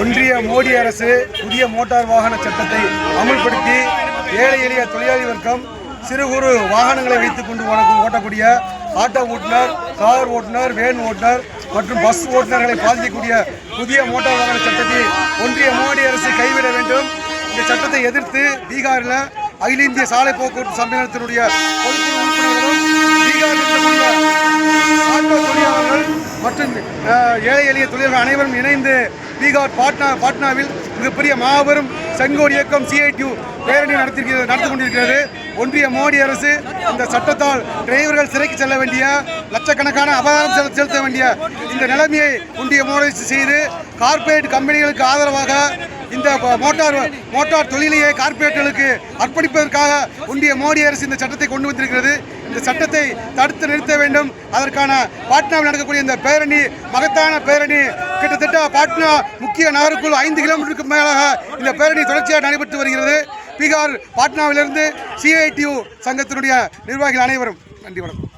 ஒன்றிய மோடி அரசு புதிய மோட்டார் வாகன சட்டத்தை அமல்படுத்தி ஏழை எளிய தொழிலாளி வர்க்கம் சிறு குறு வாகனங்களை வைத்துக் கொண்டு ஓட்டக்கூடிய ஆட்டோ ஓட்டுநர், கார் ஓட்டுநர், வேன் ஓட்டுநர் மற்றும் பஸ் ஓட்டுநர்களை பாதிக்கக்கூடிய புதிய மோட்டார் வாகன சட்டத்தை ஒன்றிய மோடி அரசு கைவிட வேண்டும். இந்த சட்டத்தை எதிர்த்து பீகாரில் அகில இந்திய சாலை போக்குவரத்து சம்மேளனத்தினுடைய பொதுக்குழு உறுப்பினர்களும் பீகாரில் ஆட்டோ தொழிலாளர்கள் மற்றும் ஏழை எளிய தொழிலாளர்கள் அனைவரும் இணைந்து பீகார் பாட்னாவில் மிகப்பெரிய மாபெரும் செங்கோல் இயக்கம் CITU பேரணி நடத்தி கொண்டிருக்கிறது. ஒன்றிய மோடி அரசு இந்த சட்டத்தால் டிரைவர்கள் சிறைக்கு செல்ல வேண்டிய லட்சக்கணக்கான அபராதம் செலுத்த வேண்டிய இந்த நிலைமையை ஒன்றிய மோடி அரசு செய்து கார்ப்பரேட் கம்பெனிகளுக்கு ஆதரவாக இந்த மோட்டார் தொழிலையை கார்ப்பரேட்டுகளுக்கு அர்ப்பணிப்பதற்காக ஒன்றிய மோடி அரசு இந்த சட்டத்தை கொண்டு வந்திருக்கிறது. இந்த சட்டத்தை தடுத்து நிறுத்த வேண்டும். அதற்கான பாட்னாவில் நடக்கக்கூடிய இந்த பேரணி மகத்தான பேரணி கிட்டத்தட்ட பாட்னா முக்கிய நகருக்குள் 5 கிலோமீட்டருக்கு மேலாக இந்த பேரணி தொடர்ச்சியாக நடைபெற்று வருகிறது. பீகார் பாட்னாவிலிருந்து CITU சங்கத்தினுடைய நிர்வாகிகள் அனைவரும் நன்றி, வணக்கம்.